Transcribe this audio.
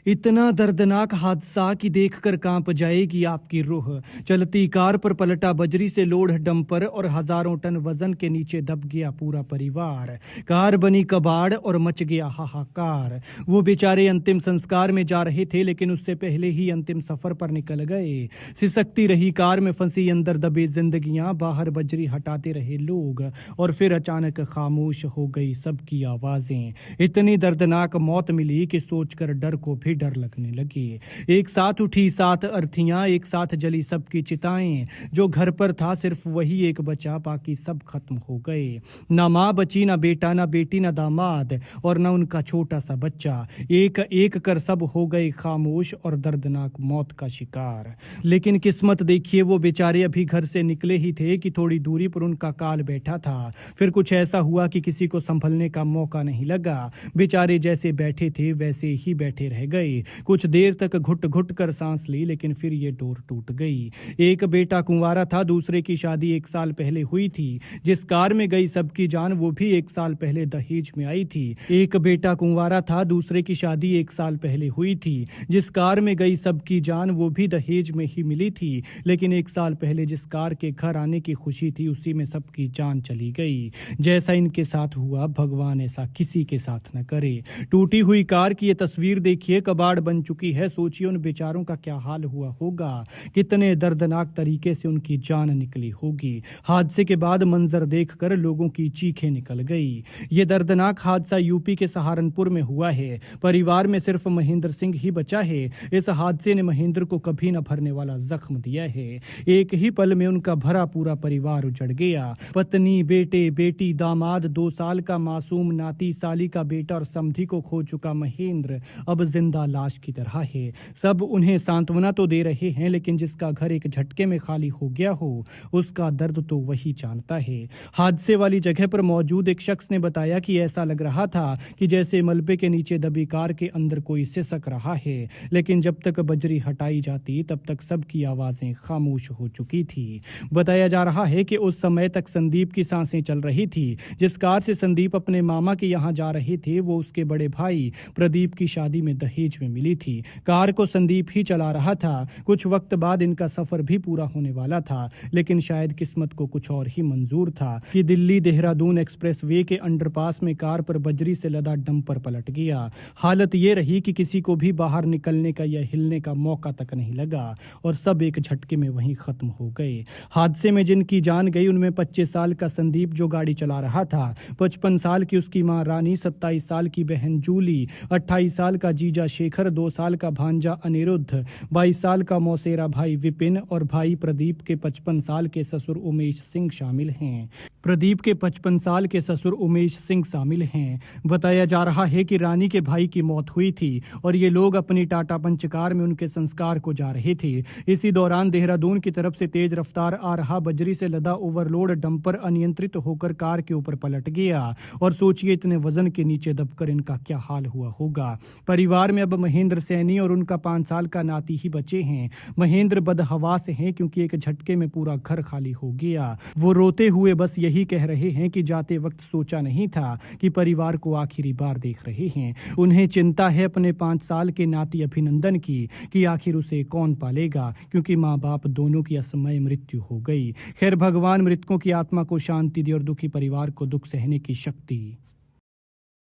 इतना दर्दनाक हादसा कि देखकर कांप जाएगी आपकी रूह। चलती कार पर पलटा बजरी से लोड डंपर और हजारों टन वजन के नीचे दब गया पूरा परिवार। कार बनी कबाड़ और मच गया हाहाकार। वो बेचारे अंतिम संस्कार में जा रहे थे, लेकिन उससे पहले ही अंतिम सफर पर निकल गए। सिसकती रही कार में फंसी अंदर दबे जिंदगियां, बाहर बजरी हटाते रहे लोग, और फिर अचानक खामोश हो गई सबकी आवाजें। इतनी दर्दनाक मौत मिली कि सोचकर डर को भी डर लगने लगी। एक साथ उठी 7 अर्थियां, एक साथ जली सबकी चिताएं। जो घर पर था सिर्फ वही एक बचा, बाकी सब खत्म हो गए। ना माँ बची, ना बेटा, ना बेटी, ना दामाद, और न उनका छोटा सा बच्चा। एक एक कर सब हो गए खामोश और दर्दनाक मौत का शिकार। लेकिन किस्मत देखिए, वो बेचारे अभी घर से निकले ही थे कि थोड़ी दूरी पर उनका काल बैठा था। फिर कुछ ऐसा हुआ कि किसी को संभलने का मौका नहीं लगा। बेचारे जैसे बैठे थे वैसे ही बैठे रह गए। कुछ देर तक घुट घुट कर सांस ली, लेकिन फिर ये डोर टूट गई। एक बेटा कुंवारा था, दूसरे की शादी 1 साल पहले हुई थी। जिस कार में गई सबकी जान, वो भी 1 साल पहले दहेज में आई थी। एक बेटा कुंवारा था, दूसरे की शादी 1 साल पहले हुई थी। जिस कार में गई सबकी जान, वो भी दहेज में ही मिली थी। लेकिन 1 साल पहले जिस कार के घर आने की खुशी थी, उसी में सबकी जान चली गई। जैसा इनके साथ हुआ, भगवान ऐसा किसी के साथ न करे। टूटी हुई कार की ये तस्वीर देखिए, कबाड़ बन चुकी है। सोचिए उन बेचारों का क्या हाल हुआ होगा, कितने दर्दनाक तरीके से उनकी जान निकली होगी। हादसे के बाद मंजर देखकर लोगों की चीखें निकल गई। ये दर्दनाक हादसा यूपी के सहारनपुर में हुआ है। परिवार में सिर्फ महेंद्र सिंह ही बचा है। इस हादसे ने महेंद्र को कभी न भरने वाला जख्म दिया है। एक ही पल में उनका भरा पूरा परिवार उजड़ गया। पत्नी, बेटे, बेटी, दामाद, 2 साल का मासूम नाती, साली का बेटा और समधी को खो चुका महेंद्र अब जिंदा लाश की तरह है। सब उन्हें सांत्वना तो दे रहे हैं, लेकिन जिसका घर एक झटके में खाली हो गया हो, उसका दर्द तो वही जानता है। हादसे वाली जगह पर मौजूद एक शख्स ने बताया कि ऐसा लग रहा था कि जैसे मलबे के नीचे दबी कार के अंदर कोई सिसक रहा है। लेकिन जब तक बजरी हटाई जाती, तब तक सबकी आवाजें खामोश हो चुकी थी। बताया जा रहा है कि उस समय तक संदीप की सांसें चल रही थी। जिस कार से संदीप अपने मामा के यहाँ जा रहे थे, वो उसके बड़े भाई प्रदीप की शादी में दहेज में मिली थी। कार को संदीप ही चला रहा था। कुछ वक्त बाद इनका सफर भी पूरा होने वाला था, लेकिन शायद किस्मत को कुछ और ही मंजूर था कि दिल्ली देहरादून एक्सप्रेसवे के अंडरपास में कार पर बजरी से लदा डंपर पलट गया। हालत ये रही कि किसी को भी बाहर निकलने का या हिलने का मौका तक नहीं लगा, और सब एक झटके में वहीं खत्म हो गए। हादसे में जिनकी जान गई, उनमें 25 साल का संदीप जो गाड़ी चला रहा था, 55 साल की उसकी मां रानी, 27 साल की बहन जूली, 28 साल का जीजा शेखर, 2 साल का भांजा अनिरुद्ध, 22 साल का मौसेरा भाई विपिन और भाई प्रदीप के 55 साल के ससुर उमेश सिंह शामिल हैं। प्रदीप के 55 साल के ससुर उमेश सिंह शामिल हैं। बताया जा रहा है कि रानी के भाई की मौत हुई थी और ये लोग अपनी टाटा पंच कार में उनके संस्कार को जा रहे थे। इसी दौरान देहरादून की तरफ से तेज रफ्तार आ रहा बजरी से लदा ओवरलोड डंपर अनियंत्रित होकर कार के ऊपर पलट गया, और सोचिए इतने वजन के नीचे दबकर इनका क्या हाल हुआ होगा। परिवार में अब महेंद्र सैनी और उनका 5 साल का नाती ही बचे हैं। महेंद्र बदहवास हैं क्योंकि एक झटके में पूरा घर खाली हो गया। वो रोते हुए बस यही कह रहे हैं कि जाते वक्त सोचा नहीं था कि परिवार को आखिरी बार देख रहे हैं। उन्हें चिंता है अपने 5 साल के नाती अभिनंदन की कि आखिर उसे कौन पालेगा, क्योंकि माँ बाप दोनों की असमय मृत्यु हो गई। खैर, भगवान मृतकों की आत्मा को शांति दे और दुखी परिवार को दुख सहने की शक्ति।